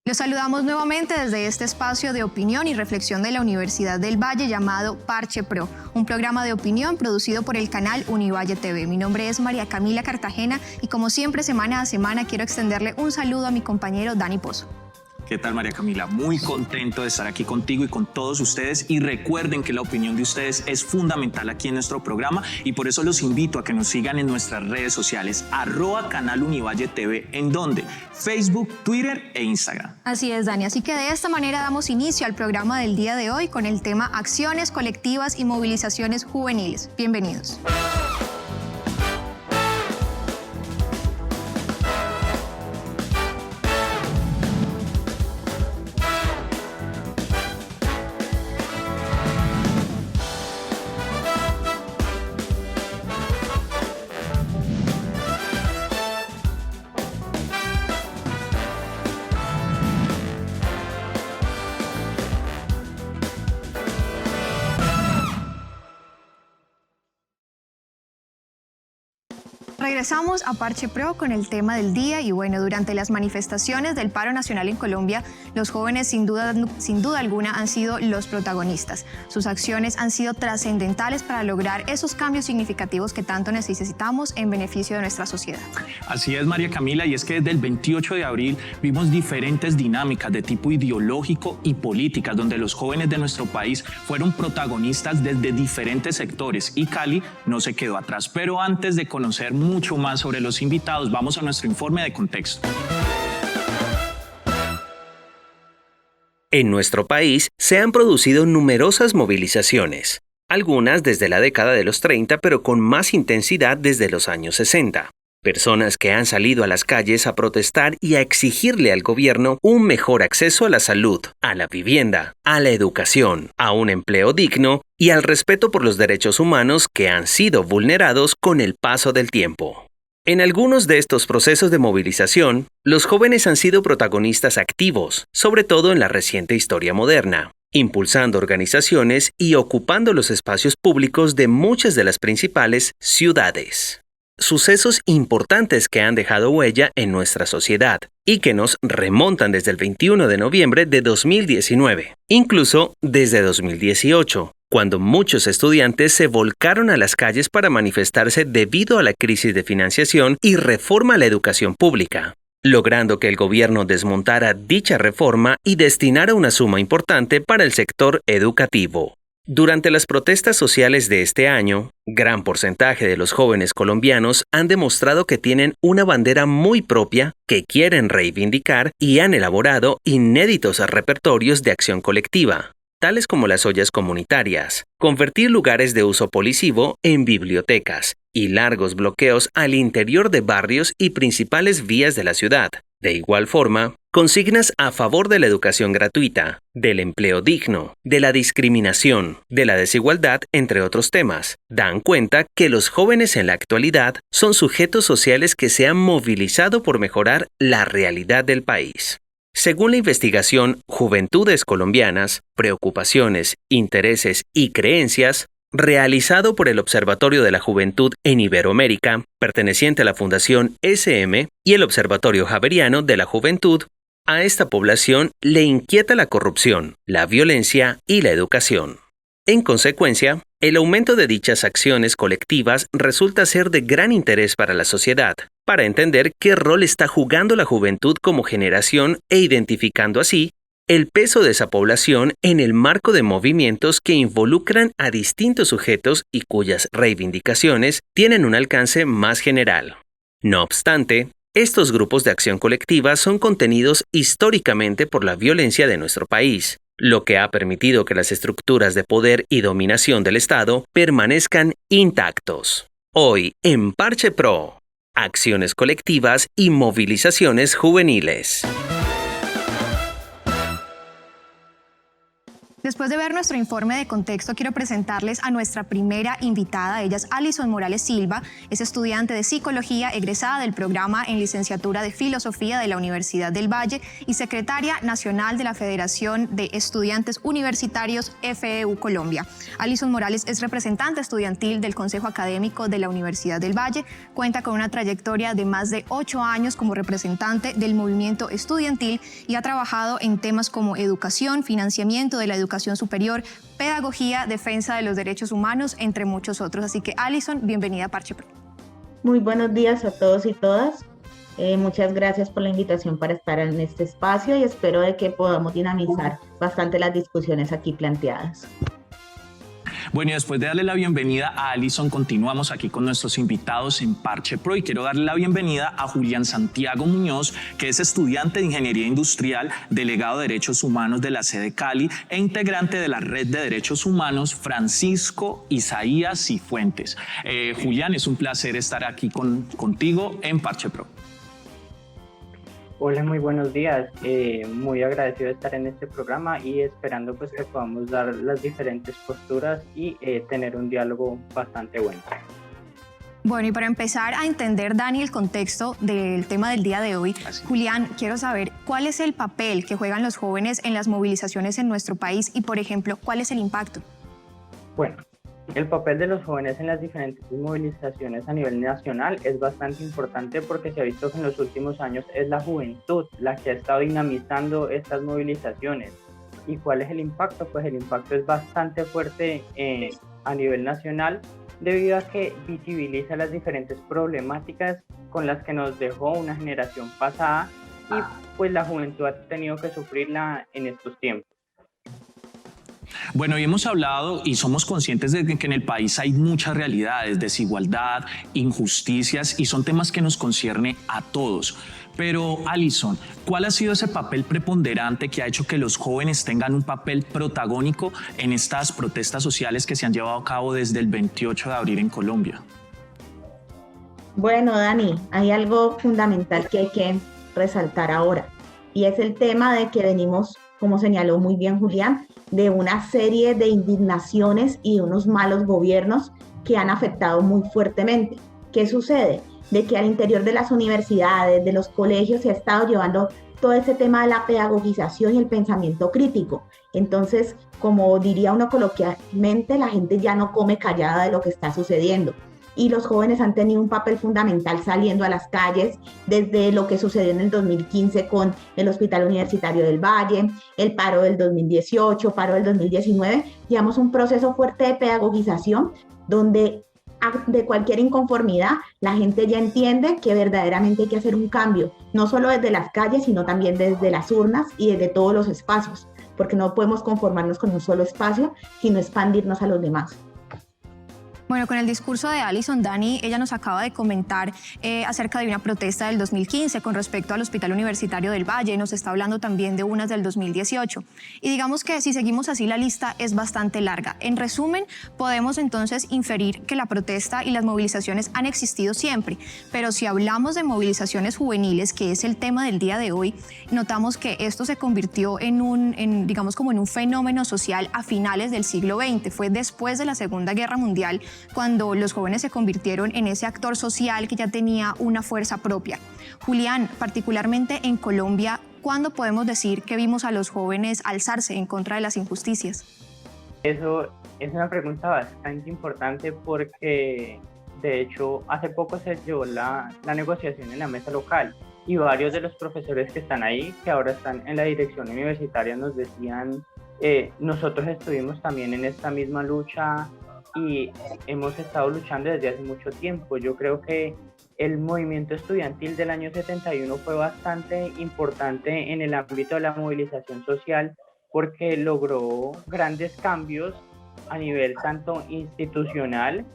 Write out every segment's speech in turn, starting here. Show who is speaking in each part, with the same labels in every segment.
Speaker 1: Los saludamos nuevamente desde este espacio de opinión y reflexión de la Universidad del Valle llamado Parche Pro, un programa de opinión producido por el canal Univalle TV. Mi nombre es María Camila Cartagena y como siempre semana a semana quiero extenderle un saludo a mi compañero Dani Pozo.
Speaker 2: ¿Qué tal, María Camila? Muy contento de estar aquí contigo y con todos ustedes, y recuerden que la opinión de ustedes es fundamental aquí en nuestro programa y por eso los invito a que nos sigan en nuestras redes sociales @canal Univalle TV, en donde Facebook, Twitter e Instagram.
Speaker 1: Así es, Dani, así que de esta manera damos inicio al programa del día de hoy con el tema Acciones colectivas y movilizaciones juveniles. Bienvenidos. Regresamos a Parche Pro con el tema del día y bueno, durante las manifestaciones del paro nacional en Colombia, los jóvenes sin duda alguna han sido los protagonistas. Sus acciones han sido trascendentales para lograr esos cambios significativos que tanto necesitamos en beneficio de nuestra sociedad.
Speaker 2: Así es, María Camila, y es que desde el 28 de abril vimos diferentes dinámicas de tipo ideológico y políticas donde los jóvenes de nuestro país fueron protagonistas desde diferentes sectores y Cali no se quedó atrás. Pero antes de conocer mucho más sobre los invitados, vamos a nuestro informe de contexto.
Speaker 3: En nuestro país se han producido numerosas movilizaciones, algunas desde la década de los 30, pero con más intensidad desde los años 60. Personas que han salido a las calles a protestar y a exigirle al gobierno un mejor acceso a la salud, a la vivienda, a la educación, a un empleo digno y al respeto por los derechos humanos que han sido vulnerados con el paso del tiempo. En algunos de estos procesos de movilización, los jóvenes han sido protagonistas activos, sobre todo en la reciente historia moderna, impulsando organizaciones y ocupando los espacios públicos de muchas de las principales ciudades. Sucesos importantes que han dejado huella en nuestra sociedad y que nos remontan desde el 21 de noviembre de 2019, incluso desde 2018, cuando muchos estudiantes se volcaron a las calles para manifestarse debido a la crisis de financiación y reforma a la educación pública, logrando que el gobierno desmontara dicha reforma y destinara una suma importante para el sector educativo. Durante las protestas sociales de este año, gran porcentaje de los jóvenes colombianos han demostrado que tienen una bandera muy propia que quieren reivindicar y han elaborado inéditos repertorios de acción colectiva, tales como las ollas comunitarias, convertir lugares de uso policivo en bibliotecas y largos bloqueos al interior de barrios y principales vías de la ciudad. De igual forma, consignas a favor de la educación gratuita, del empleo digno, de la discriminación, de la desigualdad, entre otros temas, dan cuenta que los jóvenes en la actualidad son sujetos sociales que se han movilizado por mejorar la realidad del país. Según la investigación Juventudes Colombianas, Preocupaciones, Intereses y Creencias, realizado por el Observatorio de la Juventud en Iberoamérica, perteneciente a la Fundación SM, y el Observatorio Javeriano de la Juventud, a esta población le inquieta la corrupción, la violencia y la educación. En consecuencia, el aumento de dichas acciones colectivas resulta ser de gran interés para la sociedad, para entender qué rol está jugando la juventud como generación e identificando así el peso de esa población en el marco de movimientos que involucran a distintos sujetos y cuyas reivindicaciones tienen un alcance más general. No obstante, estos grupos de acción colectiva son contenidos históricamente por la violencia de nuestro país, lo que ha permitido que las estructuras de poder y dominación del Estado permanezcan intactos. Hoy, en Parche Pro, acciones colectivas y movilizaciones juveniles.
Speaker 1: Después de ver nuestro informe de contexto, quiero presentarles a nuestra primera invitada. Ella es Alison Morales Silva, es estudiante de Psicología, egresada del programa en Licenciatura de Filosofía de la Universidad del Valle y secretaria nacional de la Federación de Estudiantes Universitarios FEU Colombia. Alison Morales es representante estudiantil del Consejo Académico de la Universidad del Valle, cuenta con una trayectoria de más de 8 años como representante del movimiento estudiantil y ha trabajado en temas como educación, financiamiento de la educación superior, pedagogía, defensa de los derechos humanos, entre muchos otros. Así que, Alison, bienvenida a Parche Pro.
Speaker 4: Muy buenos días a todos y todas. Muchas gracias por la invitación para estar en este espacio y espero de que podamos dinamizar bastante las discusiones aquí planteadas.
Speaker 2: Bueno, y después de darle la bienvenida a Alison, continuamos aquí con nuestros invitados en Parche Pro y quiero darle la bienvenida a Julián Santiago Muñoz, que es estudiante de Ingeniería Industrial, delegado de Derechos Humanos de la sede Cali e integrante de la Red de Derechos Humanos Francisco Isaías Cifuentes. Julián, es un placer estar aquí contigo en Parche Pro.
Speaker 5: Hola, muy buenos días. Muy agradecido de estar en este programa y esperando pues que podamos dar las diferentes posturas y tener un diálogo bastante bueno.
Speaker 1: Bueno, y para empezar a entender, Dani, el contexto del tema del día de hoy, Julián, quiero saber cuál es el papel que juegan los jóvenes en las movilizaciones en nuestro país y, por ejemplo, cuál es el impacto.
Speaker 5: Bueno, el papel de los jóvenes en las diferentes movilizaciones a nivel nacional es bastante importante porque se ha visto que en los últimos años es la juventud la que ha estado dinamizando estas movilizaciones. ¿Y cuál es el impacto? Pues el impacto es bastante fuerte a nivel nacional debido a que visibiliza las diferentes problemáticas con las que nos dejó una generación pasada y pues la juventud ha tenido que sufrirla en estos tiempos.
Speaker 2: Bueno, y hemos hablado y somos conscientes de que en el país hay muchas realidades, desigualdad, injusticias y son temas que nos concierne a todos. Pero, Alison, ¿cuál ha sido ese papel preponderante que ha hecho que los jóvenes tengan un papel protagónico en estas protestas sociales que se han llevado a cabo desde el 28 de abril en Colombia?
Speaker 4: Bueno, Dani, hay algo fundamental que hay que resaltar ahora y es el tema de que venimos, como señaló muy bien Julián, de una serie de indignaciones y de unos malos gobiernos que han afectado muy fuertemente. ¿Qué sucede? De que al interior de las universidades, de los colegios, se ha estado llevando todo ese tema de la pedagogización y el pensamiento crítico. Entonces, como diría uno coloquialmente, la gente ya no come callada de lo que está sucediendo. Y los jóvenes han tenido un papel fundamental saliendo a las calles, desde lo que sucedió en el 2015 con el Hospital Universitario del Valle, el paro del 2018, paro del 2019, llevamos un proceso fuerte de pedagogización donde de cualquier inconformidad la gente ya entiende que verdaderamente hay que hacer un cambio, no solo desde las calles, sino también desde las urnas y desde todos los espacios, porque no podemos conformarnos con un solo espacio, sino expandirnos a los demás.
Speaker 1: Bueno, con el discurso de Alison, Dani, ella nos acaba de comentar acerca de una protesta del 2015 con respecto al Hospital Universitario del Valle, nos está hablando también de unas del 2018. Y digamos que si seguimos así la lista es bastante larga. En resumen, podemos entonces inferir que la protesta y las movilizaciones han existido siempre, pero si hablamos de movilizaciones juveniles, que es el tema del día de hoy, notamos que esto se convirtió digamos como en un fenómeno social a finales del siglo XX. Fue después de la Segunda Guerra Mundial cuando los jóvenes se convirtieron en ese actor social que ya tenía una fuerza propia. Julián, particularmente en Colombia, ¿cuándo podemos decir que vimos a los jóvenes alzarse en contra de las injusticias?
Speaker 5: Eso es una pregunta bastante importante porque, de hecho, hace poco se llevó la negociación en la mesa local y varios de los profesores que están ahí, que ahora están en la dirección universitaria, nos decían, nosotros estuvimos también en esta misma lucha y hemos estado luchando desde hace mucho tiempo. Yo creo que el movimiento estudiantil del año 71 fue bastante importante en el ámbito de la movilización social porque logró grandes cambios a nivel tanto institucional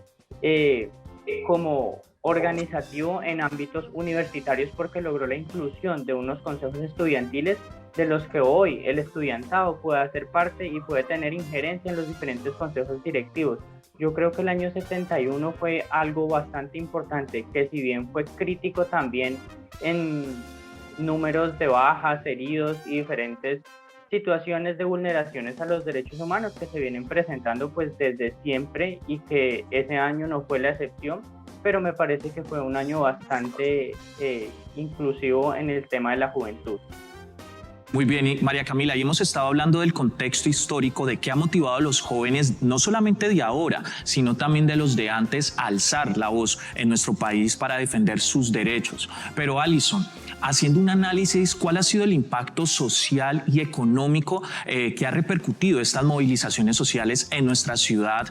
Speaker 5: como organizativo en ámbitos universitarios porque logró la inclusión de unos consejos estudiantiles de los que hoy el estudiantado puede hacer parte y puede tener injerencia en los diferentes consejos directivos. Yo creo que el año 71 fue algo bastante importante, que si bien fue crítico también en números de bajas, heridos y diferentes situaciones de vulneraciones a los derechos humanos que se vienen presentando pues desde siempre y que ese año no fue la excepción, pero me parece que fue un año bastante inclusivo en el tema de la juventud.
Speaker 2: Muy bien, y María Camila, y hemos estado hablando del contexto histórico, de qué ha motivado a los jóvenes, no solamente de ahora, sino también de los de antes, a alzar la voz en nuestro país para defender sus derechos. Pero Alison, haciendo un análisis, ¿cuál ha sido el impacto social y económico que ha repercutido estas movilizaciones sociales en nuestra ciudad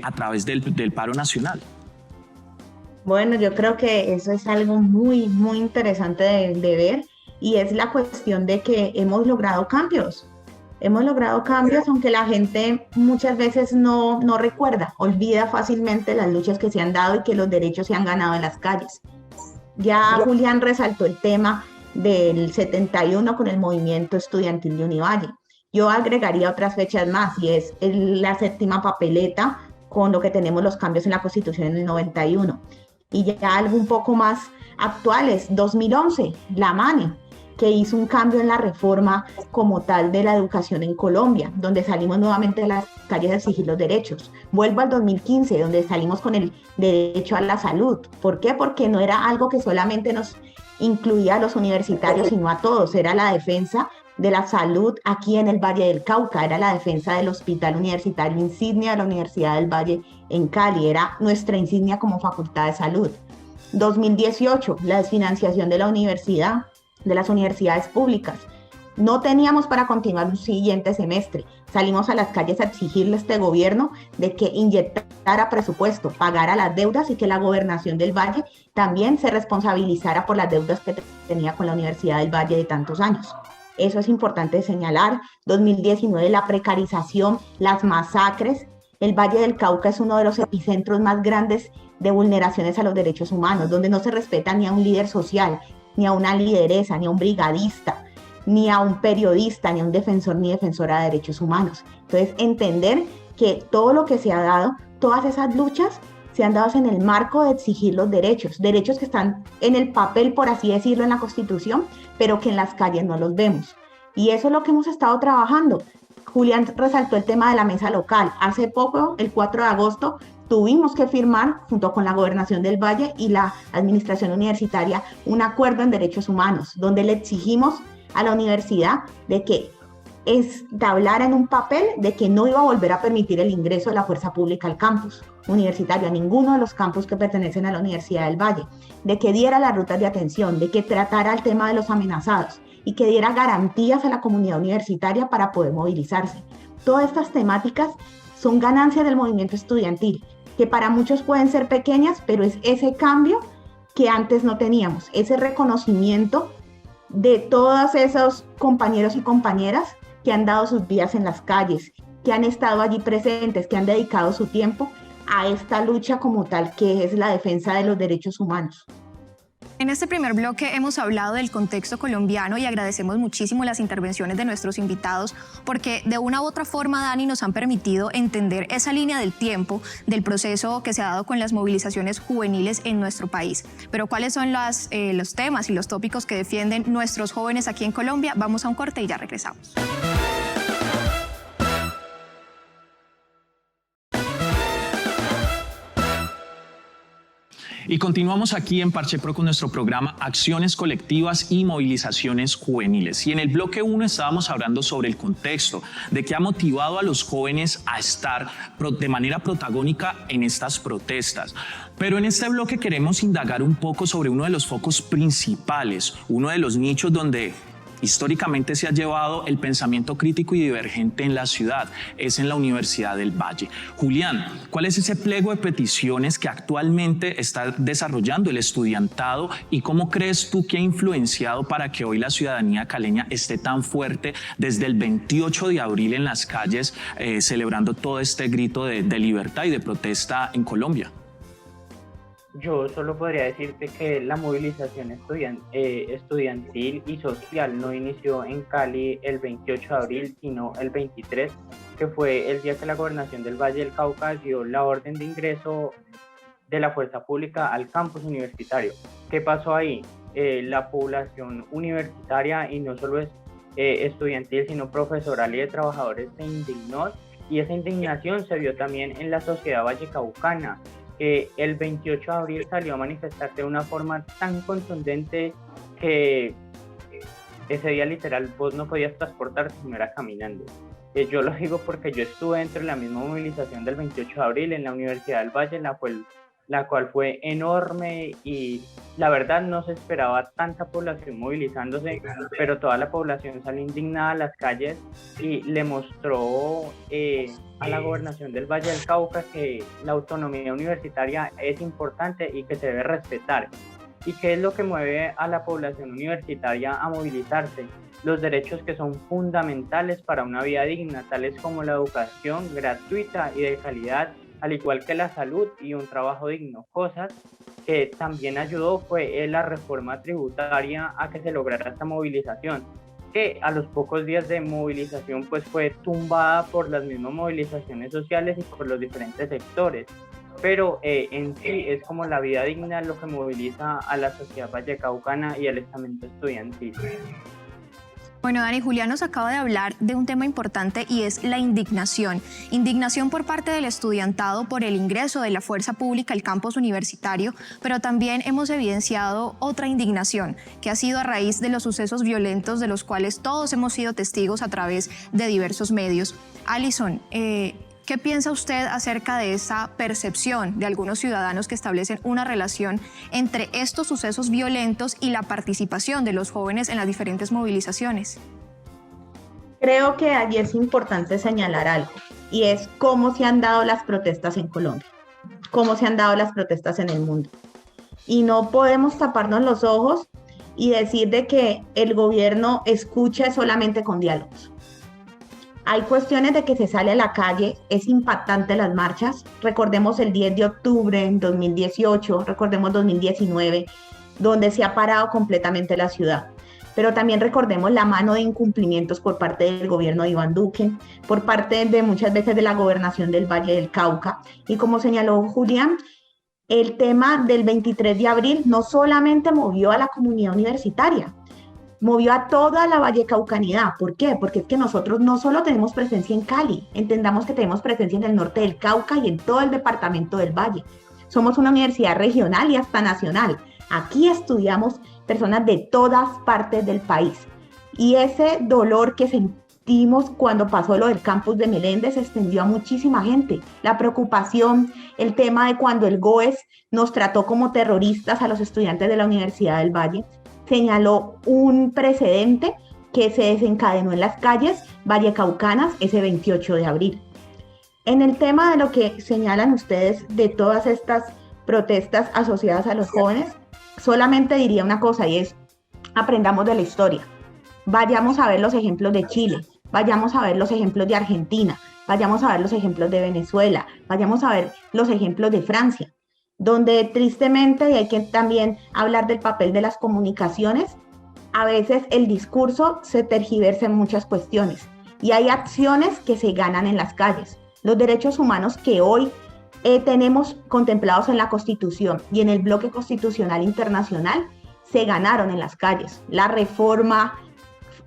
Speaker 2: a través del paro nacional?
Speaker 4: Bueno, yo creo que eso es algo muy, muy interesante de ver, y es la cuestión de que hemos logrado cambios. Hemos logrado cambios, aunque la gente muchas veces no recuerda, olvida fácilmente las luchas que se han dado y que los derechos se han ganado en las calles. Ya Julián resaltó el tema del 71 con el movimiento estudiantil de Univalle. Yo agregaría otras fechas más, y es la séptima papeleta con lo que tenemos los cambios en la Constitución en el 91. Y ya algo un poco más actuales, 2011, la MANE, que hizo un cambio en la reforma como tal de la educación en Colombia, donde salimos nuevamente de las calles a exigir los derechos. Vuelvo al 2015, donde salimos con el derecho a la salud. ¿Por qué? Porque no era algo que solamente nos incluía a los universitarios, sino a todos. Era la defensa de la salud aquí en el Valle del Cauca, era la defensa del hospital universitario insignia de la Universidad del Valle en Cali, era nuestra insignia como facultad de salud. 2018, la desfinanciación de la universidad, de las universidades públicas. No teníamos para continuar un siguiente semestre. Salimos a las calles a exigirle a este gobierno de que inyectara presupuesto, pagara las deudas y que la gobernación del Valle también se responsabilizara por las deudas que tenía con la Universidad del Valle de tantos años. Eso es importante señalar. 2019, la precarización, las masacres. El Valle del Cauca es uno de los epicentros más grandes de vulneraciones a los derechos humanos, donde no se respeta ni a un líder social, ni a una lideresa, ni a un brigadista, ni a un periodista, ni a un defensor ni defensora de derechos humanos. Entonces, entender que todo lo que se ha dado, todas esas luchas, se han dado en el marco de exigir los derechos que están en el papel, por así decirlo, en la Constitución, pero que en las calles no los vemos. Y eso es lo que hemos estado trabajando. Julián resaltó el tema de la mesa local. Hace poco, el 4 de agosto, tuvimos que firmar, junto con la Gobernación del Valle y la Administración Universitaria, un acuerdo en derechos humanos, donde le exigimos a la universidad de que hablara en un papel de que no iba a volver a permitir el ingreso de la fuerza pública al campus universitario, a ninguno de los campus que pertenecen a la Universidad del Valle, de que diera las rutas de atención, de que tratara el tema de los amenazados y que diera garantías a la comunidad universitaria para poder movilizarse. Todas estas temáticas son ganancias del movimiento estudiantil, que para muchos pueden ser pequeñas, pero es ese cambio que antes no teníamos, ese reconocimiento de todos esos compañeros y compañeras que han dado sus vidas en las calles, que han estado allí presentes, que han dedicado su tiempo a esta lucha como tal, que es la defensa de los derechos humanos.
Speaker 1: En este primer bloque hemos hablado del contexto colombiano y agradecemos muchísimo las intervenciones de nuestros invitados porque de una u otra forma, Dani, nos han permitido entender esa línea del tiempo del proceso que se ha dado con las movilizaciones juveniles en nuestro país. Pero ¿cuáles son los temas y los tópicos que defienden nuestros jóvenes aquí en Colombia? Vamos a un corte y ya regresamos.
Speaker 2: Y continuamos aquí en Parche Pro con nuestro programa Acciones Colectivas y Movilizaciones Juveniles. Y en el bloque 1 estábamos hablando sobre el contexto, de qué ha motivado a los jóvenes a estar de manera protagónica en estas protestas. Pero en este bloque queremos indagar un poco sobre uno de los focos principales, uno de los nichos donde históricamente se ha llevado el pensamiento crítico y divergente en la ciudad, es en la Universidad del Valle. Julián, ¿cuál es ese pliego de peticiones que actualmente está desarrollando el estudiantado y cómo crees tú que ha influenciado para que hoy la ciudadanía caleña esté tan fuerte desde el 28 de abril en las calles celebrando todo este grito de libertad y de protesta en Colombia?
Speaker 5: Yo solo podría decirte que la movilización estudiantil y social no inició en Cali el 28 de abril, sino el 23, que fue el día que la Gobernación del Valle del Cauca dio la orden de ingreso de la fuerza pública al campus universitario. ¿Qué pasó ahí? La población universitaria, y no solo es estudiantil, sino profesoral y de trabajadores se indignó, y esa indignación se vio también en la sociedad vallecaucana, que el 28 de abril salió a manifestarse de una forma tan contundente que ese día literal vos no podías transportarte si no era caminando. Yo lo digo porque yo estuve dentro de la misma movilización del 28 de abril en la Universidad del Valle, la cual fue enorme, y la verdad no se esperaba tanta población movilizándose, pero toda la población salió indignada a las calles y le mostró a la gobernación del Valle del Cauca que la autonomía universitaria es importante y que se debe respetar. ¿Y qué es lo que mueve a la población universitaria a movilizarse? Los derechos que son fundamentales para una vida digna, tales como la educación gratuita y de calidad, al igual que la salud y un trabajo digno. Cosas que también ayudó fue la reforma tributaria a que se lograra esta movilización, que a los pocos días de movilización pues fue tumbada por las mismas movilizaciones sociales y por los diferentes sectores. Pero en sí es como la vida digna lo que moviliza a la sociedad vallecaucana y al estamento estudiantil.
Speaker 1: Bueno, Dani, Julián nos acaba de hablar de un tema importante y es la indignación. Indignación por parte del estudiantado por el ingreso de la fuerza pública al campus universitario, pero también hemos evidenciado otra indignación que ha sido a raíz de los sucesos violentos de los cuales todos hemos sido testigos a través de diversos medios. Alison, ¿qué piensa usted acerca de esa percepción de algunos ciudadanos que establecen una relación entre estos sucesos violentos y la participación de los jóvenes en las diferentes movilizaciones?
Speaker 4: Creo que allí es importante señalar algo, y es cómo se han dado las protestas en Colombia, cómo se han dado las protestas en el mundo. Y no podemos taparnos los ojos y decir de que el gobierno escucha solamente con diálogos. Hay cuestiones de que se sale a la calle, es impactante las marchas. Recordemos el 10 de octubre en 2018, recordemos 2019, donde se ha parado completamente la ciudad. Pero también recordemos la mano de incumplimientos por parte del gobierno de Iván Duque, por parte de muchas veces de la gobernación del Valle del Cauca. Y como señaló Julián, el tema del 23 de abril no solamente movió a la comunidad universitaria, movió a toda la vallecaucanidad. ¿Por qué? Porque es que nosotros no solo tenemos presencia en Cali, entendamos que tenemos presencia en el norte del Cauca y en todo el departamento del Valle. Somos una universidad regional y hasta nacional. Aquí estudiamos personas de todas partes del país. Y ese dolor que sentimos cuando pasó lo del campus de Meléndez se extendió a muchísima gente. La preocupación, el tema de cuando el GOES nos trató como terroristas a los estudiantes de la Universidad del Valle, señaló un precedente que se desencadenó en las calles vallecaucanas ese 28 de abril. En el tema de lo que señalan ustedes de todas estas protestas asociadas a los jóvenes, solamente diría una cosa, y es: aprendamos de la historia. Vayamos a ver los ejemplos de Chile, vayamos a ver los ejemplos de Argentina, vayamos a ver los ejemplos de Venezuela, vayamos a ver los ejemplos de Francia, donde tristemente, y hay que también hablar del papel de las comunicaciones, a veces el discurso se tergiversa en muchas cuestiones y hay acciones que se ganan en las calles. Los derechos humanos que hoy tenemos contemplados en la Constitución y en el bloque constitucional internacional se ganaron en las calles. La reforma,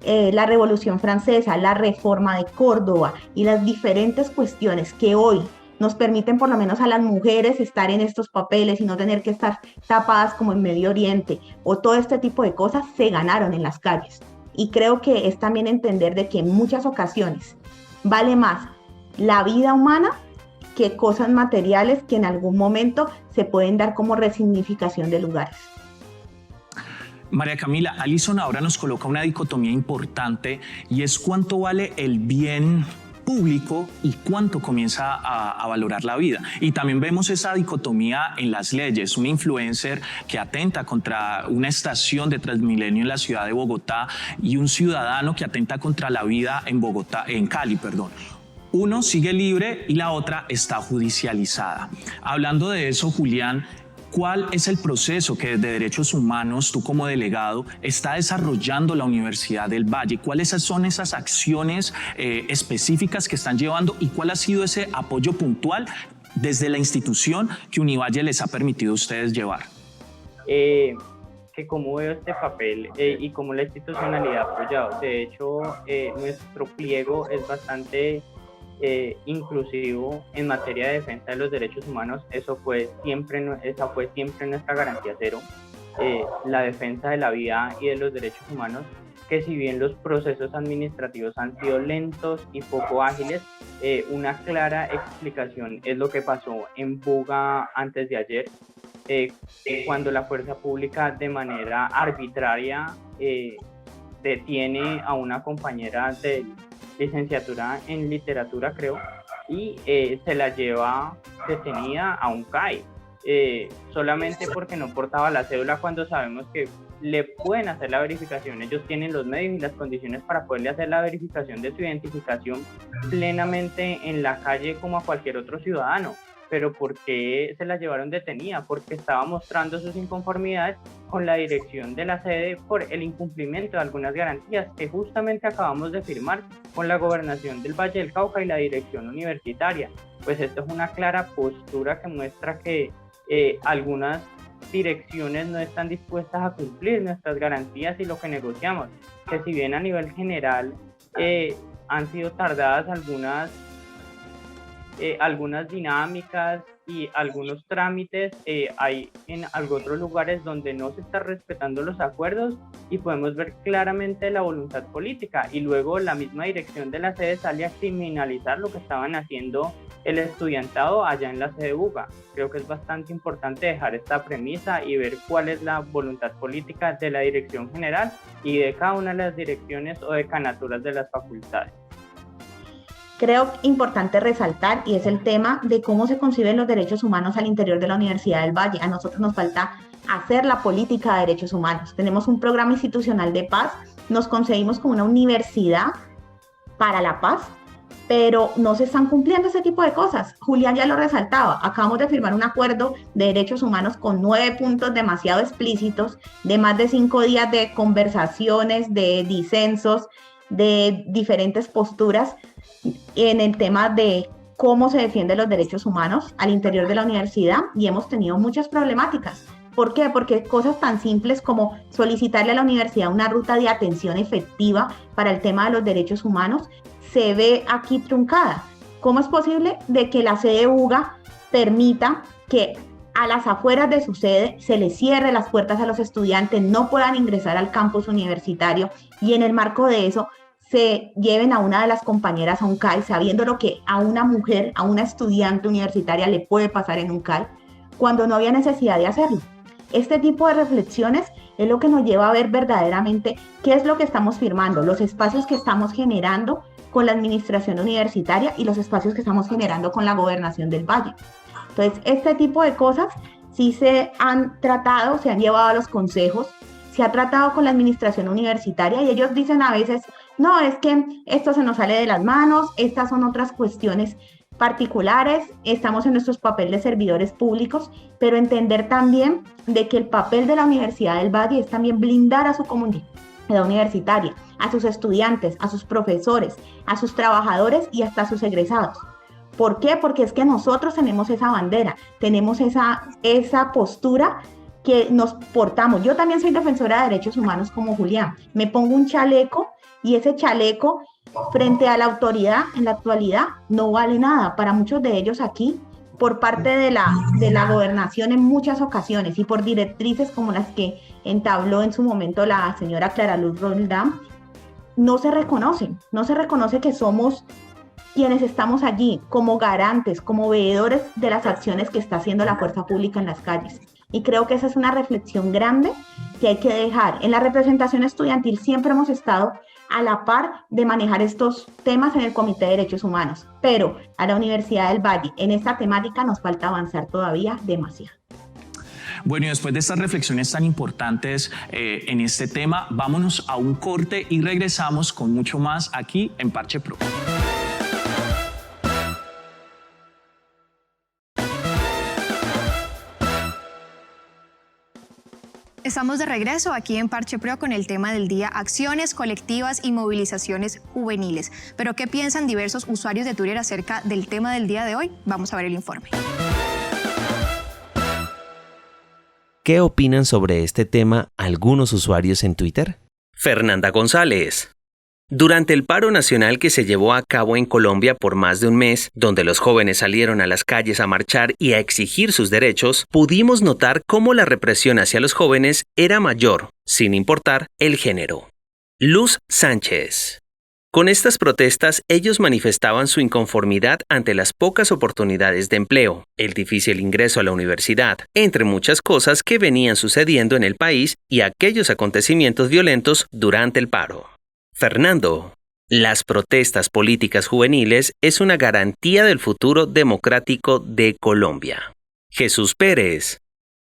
Speaker 4: la Revolución Francesa, la reforma de Córdoba y las diferentes cuestiones que hoy nos permiten por lo menos a las mujeres estar en estos papeles y no tener que estar tapadas como en Medio Oriente, o todo este tipo de cosas se ganaron en las calles. Y creo que es también entender de que en muchas ocasiones vale más la vida humana que cosas materiales que en algún momento se pueden dar como resignificación de lugares.
Speaker 2: María Camila, Alison ahora nos coloca una dicotomía importante, y es cuánto vale el bien público y cuánto comienza a valorar la vida. Y también vemos esa dicotomía en las leyes. Una influencer que atenta contra una estación de Transmilenio en la ciudad de Bogotá y un ciudadano que atenta contra la vida en Bogotá, en Cali, perdón. Uno sigue libre y la otra está judicializada. Hablando de eso, Julián, ¿cuál es el proceso que desde Derechos Humanos, tú como delegado, está desarrollando la Universidad del Valle? ¿Cuáles son esas acciones específicas que están llevando y cuál ha sido ese apoyo puntual desde la institución que Univalle les ha permitido a ustedes llevar?
Speaker 5: que cómo veo este papel y cómo la institucionalidad ha apoyado. De hecho, nuestro pliego es bastante inclusivo en materia de defensa de los derechos humanos. Esa fue siempre nuestra garantía cero. La defensa de la vida y de los derechos humanos, que si bien los procesos administrativos han sido lentos y poco ágiles, una clara explicación es lo que pasó en Buga antes de ayer, cuando la fuerza pública de manera arbitraria detiene a una compañera de licenciatura en literatura, creo, y se la lleva detenida a un CAI, solamente porque no portaba la cédula, cuando sabemos que le pueden hacer la verificación. Ellos tienen los medios y las condiciones para poderle hacer la verificación de su identificación plenamente en la calle como a cualquier otro ciudadano. Pero ¿por qué se la llevaron detenida? Porque estaba mostrando sus inconformidades con la dirección de la sede por el incumplimiento de algunas garantías que justamente acabamos de firmar con la Gobernación del Valle del Cauca y la dirección universitaria. Pues esto es una clara postura que muestra que algunas direcciones no están dispuestas a cumplir nuestras garantías y lo que negociamos, que si bien a nivel general han sido tardadas algunas dinámicas y algunos trámites, hay en otros lugares donde no se están respetando los acuerdos y podemos ver claramente la voluntad política, y luego la misma dirección de la sede sale a criminalizar lo que estaban haciendo el estudiantado allá en la sede Buga. Creo que es bastante importante dejar esta premisa y ver cuál es la voluntad política de la dirección general y de cada una de las direcciones o decanaturas de las facultades.
Speaker 4: Creo importante resaltar, y es el tema de cómo se conciben los derechos humanos al interior de la Universidad del Valle. A nosotros nos falta hacer la política de derechos humanos. Tenemos un programa institucional de paz, nos concebimos como una universidad para la paz, pero no se están cumpliendo ese tipo de cosas. Julián ya lo resaltaba, acabamos de firmar un acuerdo de derechos humanos con 9 puntos demasiado explícitos, de más de 5 días de conversaciones, de disensos, de diferentes posturas en el tema de cómo se defienden los derechos humanos al interior de la universidad, y hemos tenido muchas problemáticas. ¿Por qué? Porque cosas tan simples como solicitarle a la universidad una ruta de atención efectiva para el tema de los derechos humanos se ve aquí truncada. ¿Cómo es posible de que la sede UGA permita que a las afueras de su sede se les cierre las puertas a los estudiantes, no puedan ingresar al campus universitario, y en el marco de eso se lleven a una de las compañeras a un CAI, sabiendo lo que a una mujer, a una estudiante universitaria le puede pasar en un CAI, cuando no había necesidad de hacerlo? Este tipo de reflexiones es lo que nos lleva a ver verdaderamente qué es lo que estamos firmando, los espacios que estamos generando con la administración universitaria y los espacios que estamos generando con la Gobernación del Valle. Entonces, este tipo de cosas sí se han tratado, se han llevado a los consejos, se ha tratado con la administración universitaria, y ellos dicen a veces, no, es que esto se nos sale de las manos, estas son otras cuestiones particulares, estamos en nuestros papeles de servidores públicos, pero entender también de que el papel de la Universidad del Valle es también blindar a su comunidad universitaria, a sus estudiantes, a sus profesores, a sus trabajadores y hasta a sus egresados. ¿Por qué? Porque es que nosotros tenemos esa bandera, tenemos esa postura que nos portamos. Yo también soy defensora de derechos humanos como Julián. Me pongo un chaleco, y ese chaleco frente a la autoridad en la actualidad no vale nada para muchos de ellos aquí, por parte de la gobernación en muchas ocasiones, y por directrices como las que entabló en su momento la señora Clara Luz Roldán. No se reconoce que somos quienes estamos allí como garantes, como veedores de las acciones que está haciendo la fuerza pública en las calles. Y creo que esa es una reflexión grande que hay que dejar. En la representación estudiantil siempre hemos estado a la par de manejar estos temas en el Comité de Derechos Humanos, pero a la Universidad del Valle en esta temática nos falta avanzar todavía demasiado.
Speaker 2: Bueno, y después de estas reflexiones tan importantes en este tema, vámonos a un corte y regresamos con mucho más aquí en Parche Pro.
Speaker 1: Estamos de regreso aquí en Parche Pro con el tema del día: acciones colectivas y movilizaciones juveniles. ¿Pero qué piensan diversos usuarios de Twitter acerca del tema del día de hoy? Vamos a ver el informe.
Speaker 3: ¿Qué opinan sobre este tema algunos usuarios en Twitter? Fernanda González. Durante el paro nacional que se llevó a cabo en Colombia por más de un mes, donde los jóvenes salieron a las calles a marchar y a exigir sus derechos, pudimos notar cómo la represión hacia los jóvenes era mayor, sin importar el género. Luz Sánchez. Con estas protestas, ellos manifestaban su inconformidad ante las pocas oportunidades de empleo, el difícil ingreso a la universidad, entre muchas cosas que venían sucediendo en el país y aquellos acontecimientos violentos durante el paro. Fernando. Las protestas políticas juveniles es una garantía del futuro democrático de Colombia. Jesús Pérez.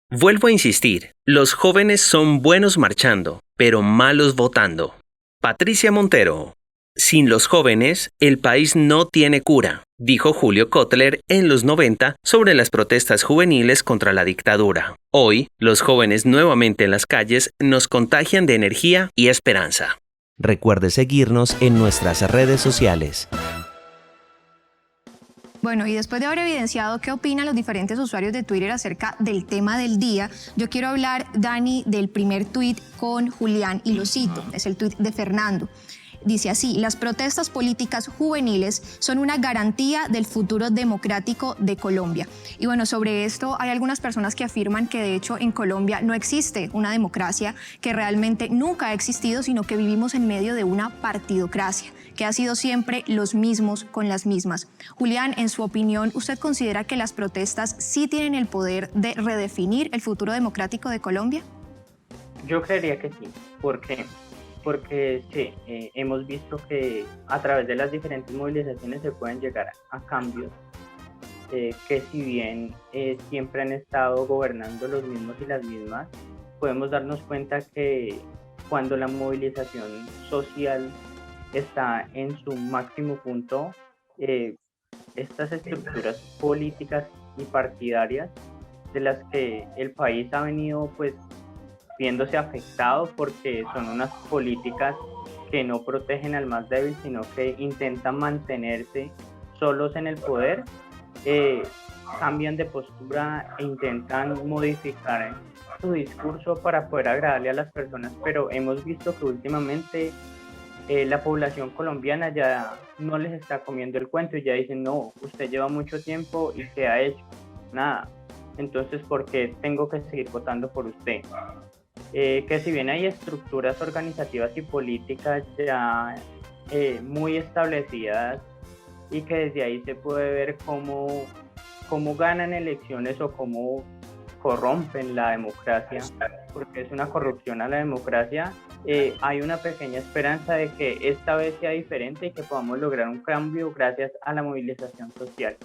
Speaker 3: Vuelvo a insistir, los jóvenes son buenos marchando, pero malos votando. Patricia Montero. Sin los jóvenes, el país no tiene cura, dijo Julio Kotler en los 90 sobre las protestas juveniles contra la dictadura. Hoy, los jóvenes nuevamente en las calles nos contagian de energía y esperanza. Recuerde seguirnos en nuestras redes sociales.
Speaker 1: Bueno, y después de haber evidenciado qué opinan los diferentes usuarios de Twitter acerca del tema del día, yo quiero hablar, Dani, del primer tuit con Julián y lo cito, es el tuit de Fernando. Dice así: las protestas políticas juveniles son una garantía del futuro democrático de Colombia. Y bueno, sobre esto hay algunas personas que afirman que de hecho en Colombia no existe una democracia, que realmente nunca ha existido, sino que vivimos en medio de una partidocracia, que ha sido siempre los mismos con las mismas. Julián, en su opinión, ¿usted considera que las protestas sí tienen el poder de redefinir el futuro democrático de Colombia?
Speaker 5: Yo creería que sí. ¿Por qué? Porque sí, hemos visto que a través de las diferentes movilizaciones se pueden llegar a cambios que si bien siempre han estado gobernando los mismos y las mismas, podemos darnos cuenta que cuando la movilización social está en su máximo punto, estas estructuras políticas y partidarias de las que el país ha venido pues viéndose afectado porque son unas políticas que no protegen al más débil, sino que intentan mantenerse solos en el poder, cambian de postura e intentan modificar su discurso para poder agradarle a las personas, pero hemos visto que últimamente la población colombiana ya no les está comiendo el cuento y ya dicen, no, usted lleva mucho tiempo y ¿qué ha hecho? Nada. Entonces, ¿por qué tengo que seguir votando por usted? Que si bien hay estructuras organizativas y políticas ya muy establecidas y que desde ahí se puede ver cómo ganan elecciones o cómo corrompen la democracia, porque es una corrupción a la democracia, hay una pequeña esperanza de que esta vez sea diferente y que podamos lograr un cambio gracias a la movilización social.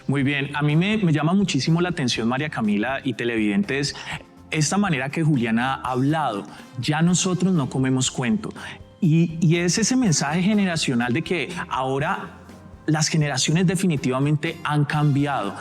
Speaker 2: Muy bien, a mí me llama muchísimo la atención, María Camila y televidentes, esta manera que Juliana ha hablado. Ya nosotros no comemos cuento. Y es ese mensaje generacional de que ahora las generaciones definitivamente han cambiado.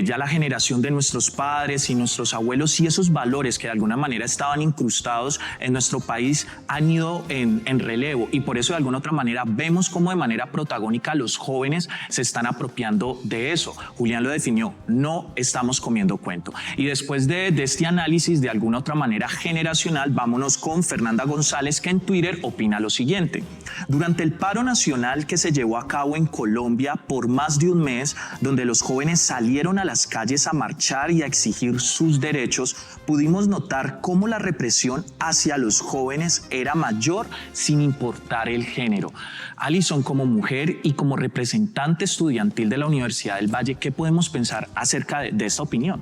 Speaker 2: Ya la generación de nuestros padres y nuestros abuelos y esos valores que de alguna manera estaban incrustados en nuestro país han ido en relevo, y por eso de alguna otra manera vemos cómo de manera protagónica los jóvenes se están apropiando de eso. Julián lo definió: no estamos comiendo cuento. Y después de este análisis de alguna otra manera generacional, vámonos con Fernanda González, que en Twitter opina lo siguiente: durante el paro nacional que se llevó a cabo en Colombia por más de un mes, donde los jóvenes salieron a las calles a marchar y a exigir sus derechos, pudimos notar cómo la represión hacia los jóvenes era mayor sin importar el género. Alison, como mujer y como representante estudiantil de la Universidad del Valle, ¿qué podemos pensar acerca de esta opinión?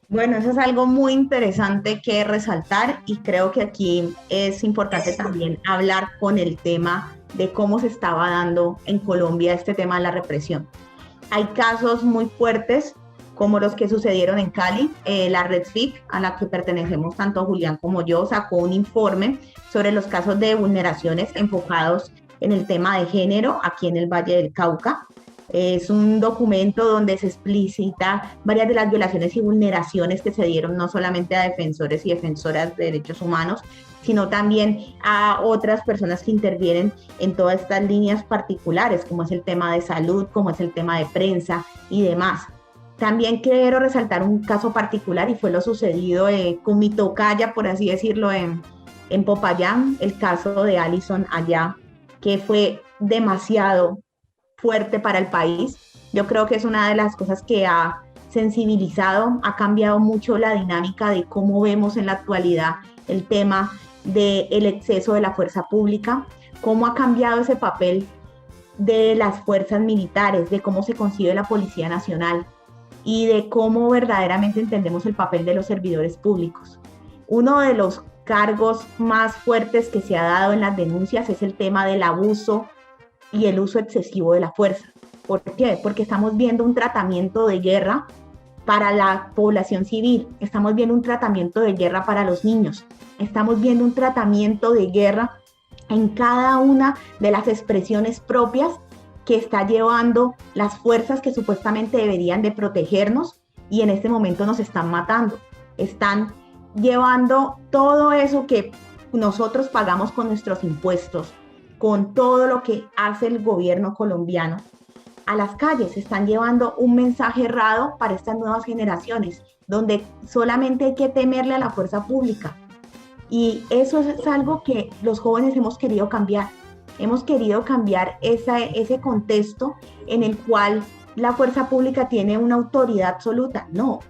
Speaker 4: Bueno, eso es algo muy interesante que resaltar, y creo que aquí es importante también hablar con el tema de cómo se estaba dando en Colombia este tema de la represión. Hay casos muy fuertes como los que sucedieron en Cali. La Red FIC, a la que pertenecemos tanto Julián como yo, sacó un informe sobre los casos de vulneraciones enfocados en el tema de género aquí en el Valle del Cauca. Es un documento donde se explicita varias de las violaciones y vulneraciones que se dieron no solamente a defensores y defensoras de derechos humanos, sino también a otras personas que intervienen en todas estas líneas particulares, como es el tema de salud, como es el tema de prensa y demás. También quiero resaltar un caso particular y fue lo sucedido con mi tocaya, por así decirlo, en Popayán, el caso de Alison allá, que fue demasiado fuerte para el país. Yo creo que es una de las cosas que ha sensibilizado, ha cambiado mucho la dinámica de cómo vemos en la actualidad el tema del exceso de la fuerza pública, cómo ha cambiado ese papel de las fuerzas militares, de cómo se concibe la Policía Nacional y de cómo verdaderamente entendemos el papel de los servidores públicos. Uno de los cargos más fuertes que se ha dado en las denuncias es el tema del abuso y el uso excesivo de la fuerza. ¿Por qué? Porque estamos viendo un tratamiento de guerra para la población civil, estamos viendo un tratamiento de guerra para los niños, estamos viendo un tratamiento de guerra en cada una de las expresiones propias que está llevando las fuerzas que supuestamente deberían de protegernos y en este momento nos están matando. Están llevando todo eso que nosotros pagamos con nuestros impuestos, con todo lo que hace el gobierno colombiano, a las calles. Están llevando un mensaje errado para estas nuevas generaciones, donde solamente hay que temerle a la fuerza pública. Y eso es algo que los jóvenes hemos querido cambiar. Hemos querido cambiar ese contexto en el cual la fuerza pública tiene una autoridad absoluta. No,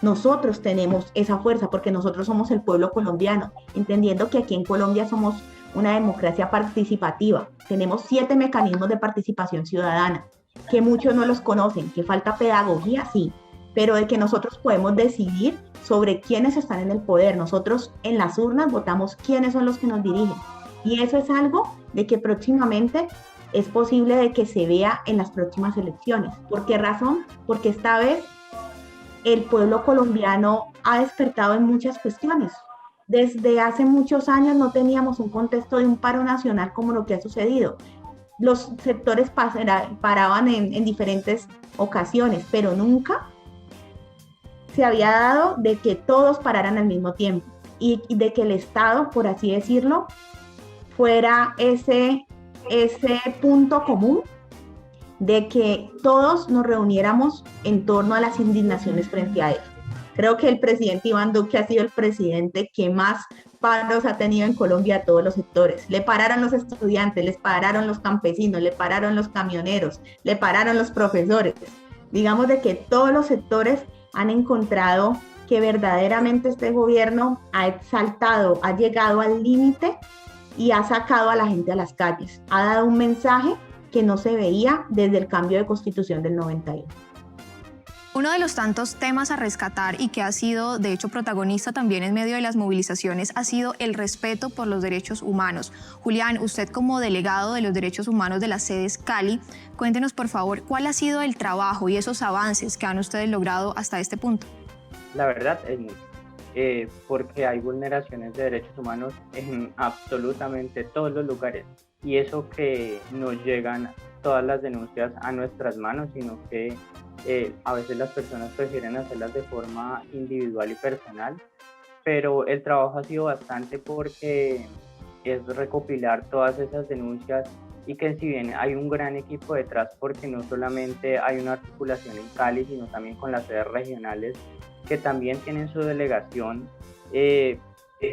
Speaker 4: nosotros tenemos esa fuerza porque nosotros somos el pueblo colombiano, entendiendo que aquí en Colombia somos una democracia participativa. Tenemos 7 mecanismos de participación ciudadana, que muchos no los conocen, que falta pedagogía, sí, pero de que nosotros podemos decidir sobre quiénes están en el poder. Nosotros en las urnas votamos quiénes son los que nos dirigen. Y eso es algo de que próximamente es posible de que se vea en las próximas elecciones. ¿Por qué razón? Porque esta vez el pueblo colombiano ha despertado en muchas cuestiones. Desde hace muchos años no teníamos un contexto de un paro nacional como lo que ha sucedido. Los sectores paraban en diferentes ocasiones, pero nunca se había dado de que todos pararan al mismo tiempo y de que el Estado, por así decirlo, fuera ese punto común de que todos nos reuniéramos en torno a las indignaciones frente a él. Creo que el presidente Iván Duque ha sido el presidente que más paros ha tenido en Colombia a todos los sectores. Le pararon los estudiantes, les pararon los campesinos, le pararon los camioneros, le pararon los profesores. Digamos de que todos los sectores han encontrado que verdaderamente este gobierno ha exaltado, ha llegado al límite y ha sacado a la gente a las calles. Ha dado un mensaje que no se veía desde el cambio de constitución del 91.
Speaker 1: Uno de los tantos temas a rescatar y que ha sido, de hecho, protagonista también en medio de las movilizaciones ha sido el respeto por los derechos humanos. Julián, usted como delegado de los derechos humanos de las sedes Cali, cuéntenos por favor cuál ha sido el trabajo y esos avances que han ustedes logrado hasta este punto.
Speaker 5: La verdad es porque hay vulneraciones de derechos humanos en absolutamente todos los lugares y eso que no llegan todas las denuncias a nuestras manos, sino que a veces las personas prefieren hacerlas de forma individual y personal, pero el trabajo ha sido bastante porque es recopilar todas esas denuncias y que si bien hay un gran equipo detrás, porque no solamente hay una articulación en Cali, sino también con las sedes regionales que también tienen su delegación,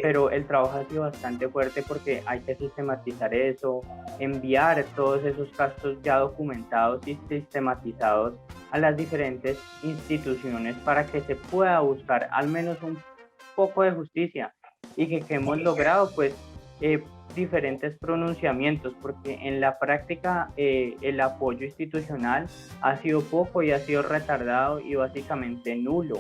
Speaker 5: pero el trabajo ha sido bastante fuerte porque hay que sistematizar eso, enviar todos esos casos ya documentados y sistematizados a las diferentes instituciones para que se pueda buscar al menos un poco de justicia y que hemos logrado pues diferentes pronunciamientos, porque en la práctica el apoyo institucional ha sido poco y ha sido retardado y básicamente nulo.